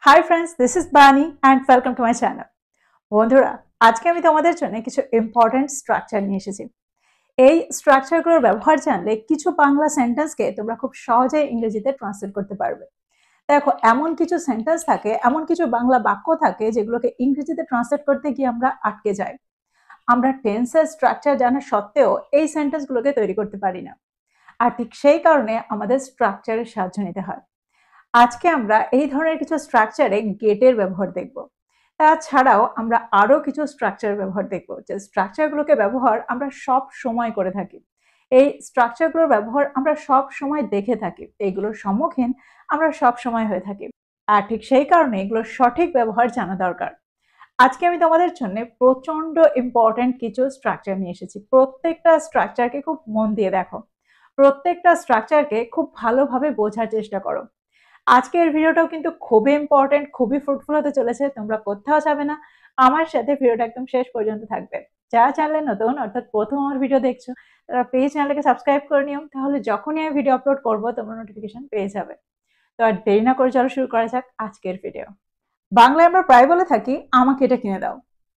Hi friends, this is Bani and welcome to my channel. বন্ধুরা, আজকে আমি তোমাদের জন্য কিছু ইম্পর্টেন্ট স্ট্রাকচার নিয়ে এসেছি। এই স্ট্রাকচারগুলোর ব্যবহার জানলে কিছু বাংলা সেন্টেন্সকে তোমরা খুব সহজেই ইংরেজিতে ট্রান্সলেট করতে পারবে। দেখো, এমন কিছু সেন্টেন্স থাকে, এমন কিছু বাংলা বাক্য থাকে যেগুলোকে ইংরেজিতে ট্রান্সলেট করতে গিয়ে আমরা আটকে যাই। আমরা টেন্সের স্ট্রাকচার জানা সত্ত্বেও এই সেন্টেন্সগুলোকে তৈরি করতে পারি না। আর ঠিক সেই কারণে আমাদের স্ট্রাকচারের সাহায্য নিতে হয়। আজকে আমরা এই ধরনের কিছু স্ট্রাকচারে গেটের ব্যবহার দেখব। তাছাড়াও আমরা আরো কিছু স্ট্রাকচার ব্যবহার দেখব, যে স্ট্রাকচারগুলোকে ব্যবহার আমরা সব সময় করে থাকি। এই স্ট্রাকচারগুলোর ব্যবহার আমরা সব সময় দেখে থাকি, এইগুলোর সম্মুখীন আমরা সব সময় হয়ে থাকি। আর ঠিক সেই কারণে এগুলোর সঠিক ব্যবহার জানা দরকার। আজকে আমি তোমাদের জন্য প্রচন্ড ইম্পর্টেন্ট কিছু স্ট্রাকচার নিয়ে এসেছি। প্রত্যেকটা স্ট্রাকচারকে খুব মন দিয়ে দেখো, প্রত্যেকটা স্ট্রাকচারকে খুব ভালোভাবে বোঝার চেষ্টা করো। আজকের ভিডিওটাও কিন্তু খুবই ইম্পর্টেন্ট, খুবই ফ্রুটফুল হতে চলেছে। তোমরা কোথাও যাবে না, আমার সাথে ভিডিওটা একদম শেষ পর্যন্ত থাকবে। যারা চ্যানেলে নতুন, অর্থাৎ প্রথম আমার ভিডিও দেখছো, তারা প্লিজ চ্যানেলটাকে সাবস্ক্রাইব করে নিও, তাহলে যখনই আমি ভিডিও আপলোড করবো তোমরা নোটিফিকেশন পেয়ে যাবে। তো আর দেরি না করে চলো শুরু করা যাক আজকের ভিডিও। বাংলায় আমরা প্রায় বলে থাকি, আমাকে এটা কিনে দাও,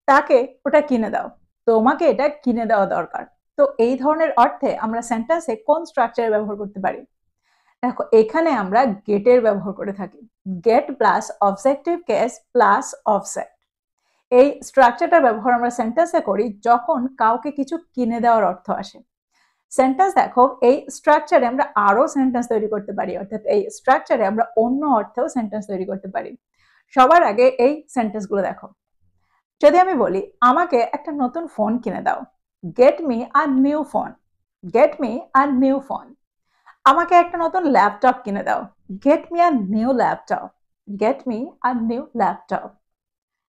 তাকে ওটা কিনে দাও, তোমাকে এটা কিনে দেওয়া দরকার। তো এই ধরনের অর্থে আমরা সেন্টেন্সে কোন স্ট্রাকচার ব্যবহার করতে পারি? দেখো, এখানে আমরা গেটের ব্যবহার করে থাকি। Get plus objective case plus object. এই স্ট্রাকচারটার ব্যবহার আমরা সেন্টেন্সে করি যখন কাউকে কিছু কিনে দেওয়ার অর্থ আসে। সেন্টেন্স দেখো, এই স্ট্রাকচারে আমরা আরো সেন্টেন্স তৈরি করতে পারি, অর্থাৎ এই স্ট্রাকচারে আমরা অন্য অর্থেও সেন্টেন্স তৈরি করতে পারি। সবার আগে এই সেন্টেন্সগুলো দেখো। যদি আমি বলি, আমাকে একটা নতুন ফোন কিনে দাও, get me a new phone. Get me a new phone. আমাকে একটা নতুন ল্যাপটপ কিনে দাও, get me a new laptop. Get me a new laptop.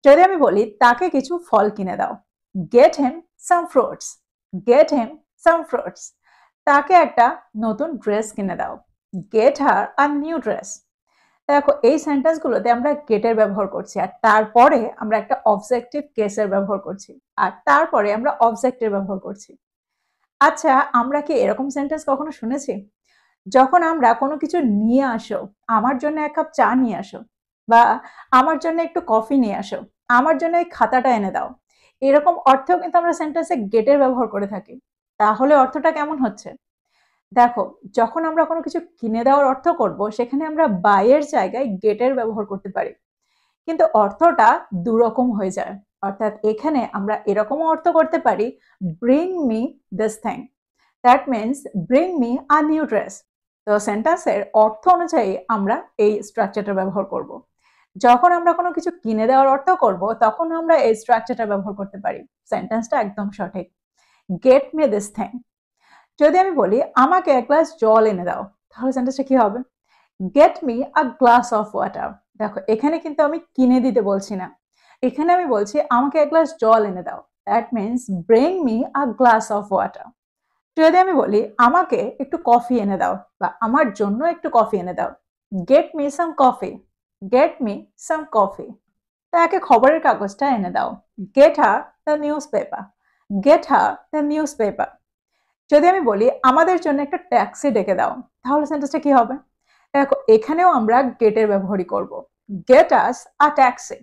যদি আমি বলি, তাকে কিছু ফল কিনে দাও, get him some fruits. Get him some fruits. তাকে একটা নতুন ড্রেস কিনে দাও, gate her a new dress. দেখো, এই সেন্টেন্সগুলোতে আমরা গেটের ব্যবহার করছি, আর তারপরে আমরা একটা অবজেক্টিভ কেসের ব্যবহার করছি, আর তারপরে আমরা অবজেক্টের ব্যবহার করছি। আচ্ছা, আমরা কি এরকম সেন্টেন্স কখনো শুনেছি? যখন আমরা কোনো কিছু নিয়ে আসো, আমার জন্য এক কাপ চা নিয়ে আসো, বা আমার জন্য একটু কফি নিয়ে আসো, আমার জন্য এই খাতাটা এনে দাও, এরকম অর্থেও কিন্তু আমরা সেন্টেন্সে গেটের ব্যবহার করে থাকি। তাহলে অর্থটা কেমন হচ্ছে? দেখো, যখন আমরা কোনো কিছু কিনে দেওয়ার অর্থ করব, সেখানে আমরা বাইয়ের জায়গায় গেটের ব্যবহার করতে পারি, কিন্তু অর্থটা দুরকম হয়ে যায়। অর্থাৎ এখানে আমরা এরকমও অর্থ করতে পারি, bring me this thing. That means bring me a new dress. তো সেন্টেন্সের অর্থ অনুযায়ী আমরা এই স্ট্রাকচারটা ব্যবহার করব। যখন আমরা কোনো কিছু কিনে দেওয়ার অর্থ করব, তখন আমরা এই স্ট্রাকচারটা ব্যবহার করতে পারি। সেন্টেন্সটা একদম সঠিক, গেট মি দিস থিং। যদি আমি বলি, আমাকে এক গ্লাস জল এনে দাও, তাহলে সেন্টেন্সটা কি হবে? Get me a glass of water. দেখো, এখানে কিন্তু আমি কিনে দিতে বলছি না, এখানে আমি বলছি আমাকে এক গ্লাস জল এনে দাও। That means bring me a glass of water. যদি আমি বলি, আমাকে একটু কফি এনে দাও, বা আমার জন্য একটু কফি এনে দাও, get me some coffee. Get me some coffee. তাকে খবরের কাগজটা এনে দাও, gate her the news paper. Gate her the news paper. যদি আমি বলি, আমাদের জন্য একটা ট্যাক্সি ডেকে দাও, তাহলে সেন্টেন্সটা কি হবে? দেখো, এখানেও আমরা গেটের ব্যবহারই করব। Get us a taxi.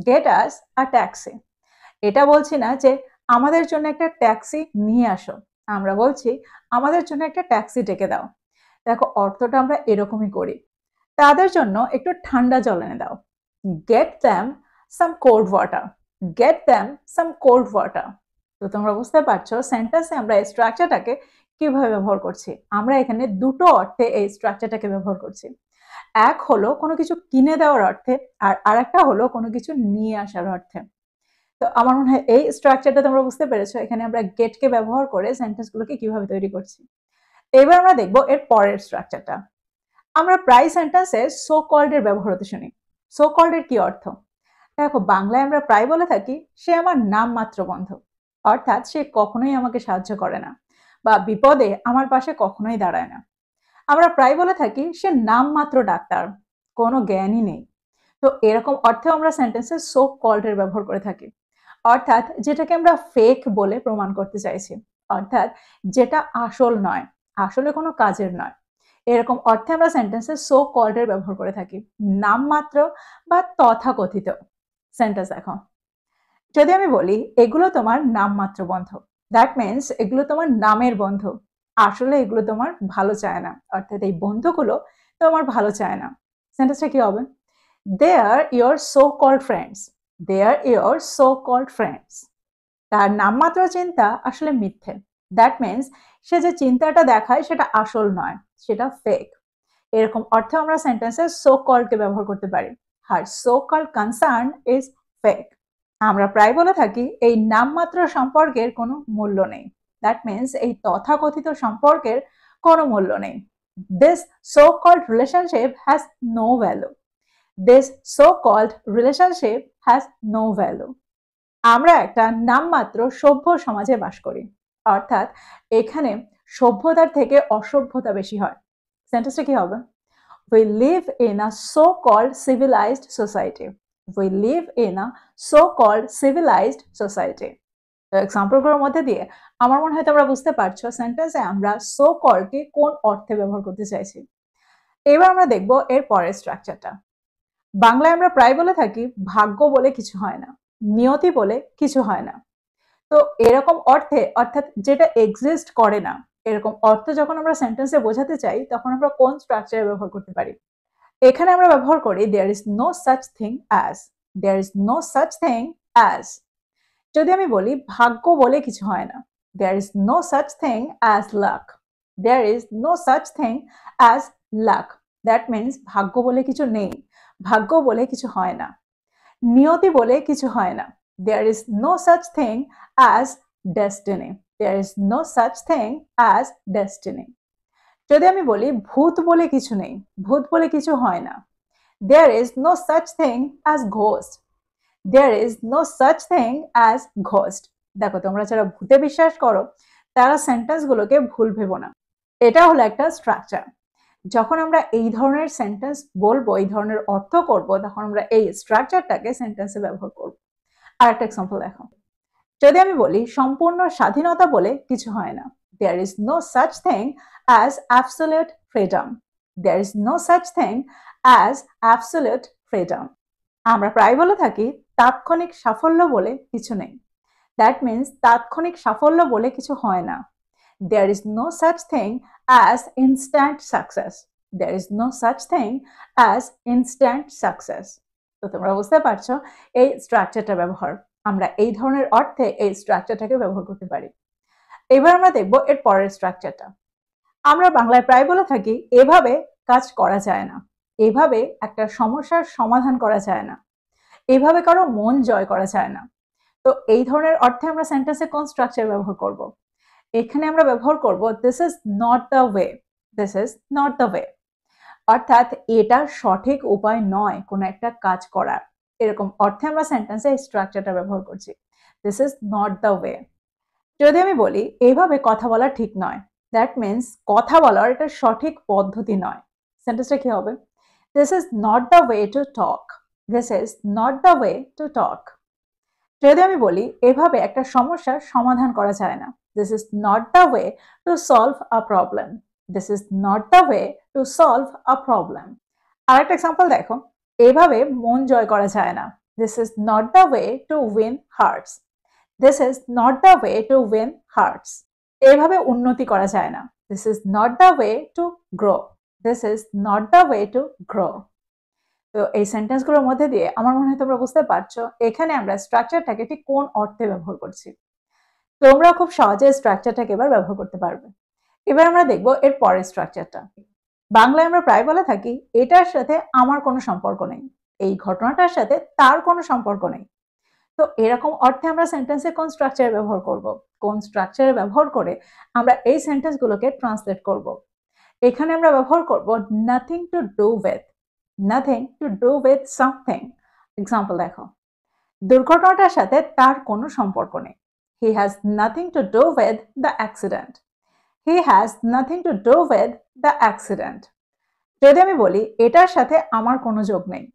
Get us a taxi. এটা বলছি না যে আমাদের জন্য একটা ট্যাক্সি নিয়ে আসো, আমরা বলছি আমাদের জন্য একটা ট্যাক্সি ডেকে দাও। দেখো, অর্থটা আমরা এরকমই করি। তাদের জন্য একটু ঠান্ডা জল এনে দাও, গেট দ্যাম সাম কোল্ড ওয়াটার। গেট দ্যাম সাম কোল্ড ওয়াটার। তো তোমরা বুঝতে পারছো সেন্টেন্সে আমরা এই স্ট্রাকচারটাকে কিভাবে ব্যবহার করছি। আমরা এখানে দুটো অর্থে এই স্ট্রাকচারটাকে ব্যবহার করছি। এক হলো কোনো কিছু কিনে দেওয়ার অর্থে, আর আরেকটা হলো কোনো কিছু নিয়ে আসার অর্থে। তো আমার মনে হয় এই স্ট্রাকচারটা তোমরা বুঝতে পেরেছো। এখানে আমরা গেটকে ব্যবহার করে সেন্টেন্সগুলোকে কিভাবে তৈরি করছি। এবার আমরা দেখবো এর পরের স্ট্রাকচারটা। আমরা প্রায় সেন্টেন্সে সো কল্ড এর ব্যবহার হতে শুনি। সো কল্ড এর কি অর্থ? দেখো, বাংলায় আমরা প্রায় বলে থাকি, সে আমার নামমাত্র বন্ধু। অর্থাৎ সে কখনোই আমাকে সাহায্য করে না, বা বিপদে আমার পাশে কখনোই দাঁড়ায় না। আমরা প্রায় বলে থাকি, সে নামমাত্র ডাক্তার, কোনো জ্ঞানই নেই। তো এরকম অর্থেও আমরা সেন্টেন্সে সো কল্ড এর ব্যবহার করে থাকি, অর্থাৎ যেটাকে আমরা ফেক বলে প্রমাণ করতে চাইছি, অর্থাৎ যেটা আসল নয়, আসলে কোনো কাজের নয়। এরকম অর্থে আমরা সেন্টেন্সে সো কল্ড এর ব্যবহার করে থাকি, নামমাত্র বা তথাকথিত। সেন্টেন্স দেখো, যদি আমি বলি এগুলো তোমার নামমাত্র বন্ধু, দ্যাট মিনস এগুলো তোমার নামের বন্ধু, আসলে এগুলো তোমার ভালো চায় না, অর্থাৎ এই বন্ধুগুলো তোমার ভালো চায় না। সেন্টেন্সটা কি হবে? They are your so called friends, they are your so called friends. তার নামমাত্র চিন্তা আসলে মিথ্যে, দ্যাট মিনস সে যে চিন্তাটা দেখায় সেটা আসল নয়, সেটা ফেক। এরকম অর্থে আমরা সেন্টেন্সে সো কল্ডকে ব্যবহার করতে পারি। Her so called concern is fake. আমরা প্রায় বলে থাকি এই নামমাত্র সম্পর্কের কোনো মূল্য নেই, দ্যাট মিনস এই তথাকথিত সম্পর্কের কোনো মূল্য নেই। This so called relationship has no value, this so called relationship has no value. আমরা একটা নামমাত্র সভ্য সমাজে বাস করি, অর্থাৎ এখানে সভ্যতার থেকে অসভ্যতা বেশি হয়। সেন্টেন্সটা কি হবে? We live in a so-called civilized society. We live in a so-called civilized society. তো এক্সাম্পলগুলোর মধ্যে দিয়ে আমার মনে হয় তোমরা বুঝতে পারছো সেন্টেন্সে আমরা সো কলকে কোন অর্থে ব্যবহার করতে চাইছি। এবার আমরা দেখব এর পরের স্ট্রাকচারটা। বাংলায় আমরা প্রায় বলে থাকি ভাগ্য বলে কিছু হয় না, নিয়তি বলে কিছু হয় না। তো এরকম অর্থে, অর্থাৎ যেটা এক্সিস্ট করে না, এরকম অর্থ যখন আমরা সেন্টেন্সে বোঝাতে চাই তখন আমরা কোন স্ট্রাকচারে ব্যবহার করতে পারি? এখানে আমরা ব্যবহার করি there is no such thing as, there is no such thing as. যদি আমি বলি ভাগ্য বলে কিছু হয় না, there is no such thing as luck, there is no such thing as luck. That means ভাগ্য বলে কিছু নেই, ভাগ্য বলে কিছু হয় না। নিয়তি বলে কিছু হয় না, there is no such thing as destiny, there is no such thing as destiny. যদি আমি বলি ভূত বলে কিছু নেই, ভূত বলে কিছু হয় না, there is no such thing as ghost, there is no such thing as ghost. দেখো তোমরা যারা ভূতে বিশ্বাস করো তারা সেন্টেন্সগুলোকে ভুল ভেবো না, এটা হলো একটা স্ট্রাকচার। যখন আমরা এই ধরনের সেন্টেন্স বলবো, এই ধরনের অর্থ করব, তখন আমরা এই স্ট্রাকচারটাকে সেন্টেন্সে ব্যবহার করব। আর একটা এক্সাম্পল দেখো, যদি আমি বলি সম্পূর্ণ স্বাধীনতা বলে কিছু হয় না, there is no such thing as absolute freedom, there is no such thing as absolute freedom. আমরা প্রায় বলে থাকি তাৎক্ষণিক সাফল্য বলে কিছু নেই, দ্যাট মিনস তাৎক্ষণিক সাফল্য বলে কিছু হয় না, there is no such thing as instant success, there is no such thing as instant success. তো তোমরা বুঝতে পারছো এই স্ট্রাকচারটা ব্যবহার, আমরা এই ধরনের অর্থে এই স্ট্রাকচারটাকে ব্যবহার করতে পারি। এবার আমরা দেখব এর পরের স্ট্রাকচারটা। আমরা বাংলায় প্রায় বলে থাকি এভাবে কাজ করা যায় না, এভাবে একটা সমস্যার সমাধান করা যায় না, এভাবে কারো মন জয় করা যায় না। তো এই ধরনের অর্থে আমরা সেন্টেন্সে কোন স্ট্রাকচার ব্যবহার করব? এখানে আমরা ব্যবহার করব this is not the way, this is not the way, অর্থাৎ এটা সঠিক উপায় নয় কোনো একটা কাজ করার। এরকম অর্থে আমরা সেন্টেন্সে এই স্ট্রাকচারটা ব্যবহার করছি, this is not the way. যদি আমি বলি এইভাবে কথা বলা ঠিক নয়, দ্যাট মিনস কথা বলার এটা সঠিক পদ্ধতি নয়। সেন্টেন্সটা কি হবে? This is not the way to talk, this is not the way to talk. যদি আমি বলি এভাবে একটা সমস্যার সমাধান করা যায় না, this is not the way to solve a problem, this is not the way to solve a problem. আর একটা এক্সাম্পল দেখো, এভাবে মন জয় করা যায় না, this is not the way to win hearts, this is not the way to win hearts. এভাবে উন্নতি করা যায় না, this is not the way to grow, this is not the way to grow. তো এই সেন্টেন্সগুলোর মধ্যে দিয়ে আমার মনে হয় তোমরা বুঝতে পারছো এখানে আমরা স্ট্রাকচারটাকে ঠিক কোন অর্থে ব্যবহার করছি। তোমরা খুব সহজে স্ট্রাকচারটাকে এবার ব্যবহার করতে পারবে। এবার আমরা দেখবো এর পরের স্ট্রাকচারটা। বাংলায় আমরা প্রায় বলে থাকি এটার সাথে আমার কোনো সম্পর্ক নেই, এই ঘটনাটার সাথে তার কোনো সম্পর্ক নেই। তো এরকম অর্থে আমরা সেন্টেন্সে কোন স্ট্রাকচার ব্যবহার করব, কোন স্ট্রাকচারে ব্যবহার করে আমরা এই সেন্টেন্সগুলোকে ট্রান্সলেট করব। এখানে আমরা ব্যবহার করব nothing to do with, nothing to do with something. Example দেখো, দুর্ঘটনাটার সাথে তার কোনো সম্পর্ক নেই, he has nothing to do with the accident, he has nothing to do with the accident. যদি আমি বলি এটার সাথে আমার কোনো যোগ নেই,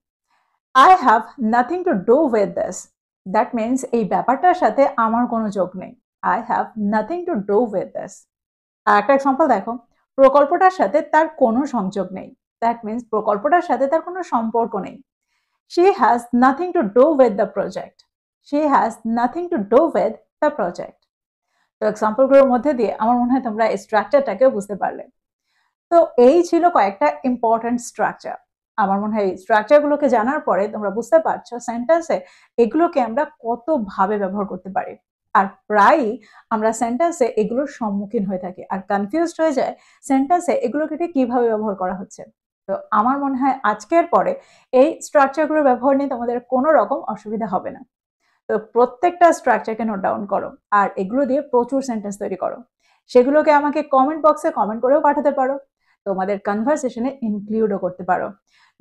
I have nothing to do with this, that means এই ব্যাপারটার সাথে আমার কোনো যোগ নেই, I have nothing to do with this. আর একটা এক্সাম্পল দেখো, প্রকল্পটার সাথে তার কোনো সংযোগ নেই। দ্যাট মিনস প্রকল্পটার সাথে তার কোনো সম্পর্ক নেই। She has nothing to do with the project. She has nothing to do with the project. তো এক্সাম্পলগুলোর মধ্যে দিয়ে আমার মনে হয় তোমরা এই স্ট্রাকচারটাকেও বুঝতে পারলে। তো এই ছিল কয়েকটা ইম্পর্টেন্ট স্ট্রাকচার। আমার মনে হয় এই স্ট্রাকচারগুলোকে জানার পরে তোমরা বুঝতে পারছো সেন্টেন্সে এগুলোকে আমরা কতভাবে ব্যবহার করতে পারি। আর প্রায়ই আমরা সেন্টেন্সে এগুলোর সম্মুখীন হয়ে থাকি আর কনফিউজড হয়ে যায় সেন্টেন্সে এগুলোকে কিভাবে ব্যবহার করা হচ্ছে। তো আমার মনে হয় আজকের পরে এই স্ট্রাকচারগুলোর ব্যবহার নিয়ে তোমাদের কোনো রকম অসুবিধা হবে না। তো প্রত্যেকটা স্ট্রাকচারকে নোট ডাউন করো আর এগুলো দিয়ে প্রচুর সেন্টেন্স তৈরি করো। সেগুলোকে আমাকে কমেন্ট বক্সে কমেন্ট করেও পাঠাতে পারো, তোমাদের কনভারসেশনে ইনক্লুডও করতে পারো।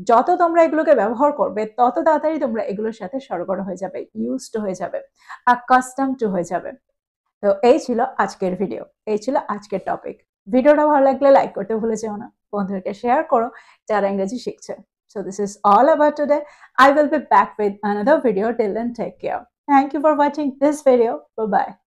যত তোমরা এগুলোকে ব্যবহার করবে তত তাড়াতাড়ি তোমরা এগুলোর সাথে সরগড় হয়ে যাবে, ইউজড হয়ে যাবে, অ্যাকাস্টমড টু হয়ে যাবে। তো এই ছিল আজকের ভিডিও, এই ছিল আজকের টপিক। ভিডিওটা ভালো লাগলে লাইক করতে ভুলে যেও না, বন্ধুদেরকে শেয়ার করো যারা ইংরেজি শিখছে। So this is all about today. I will be back with another video. Till then, take care. Thank you for watching this video. Bye bye.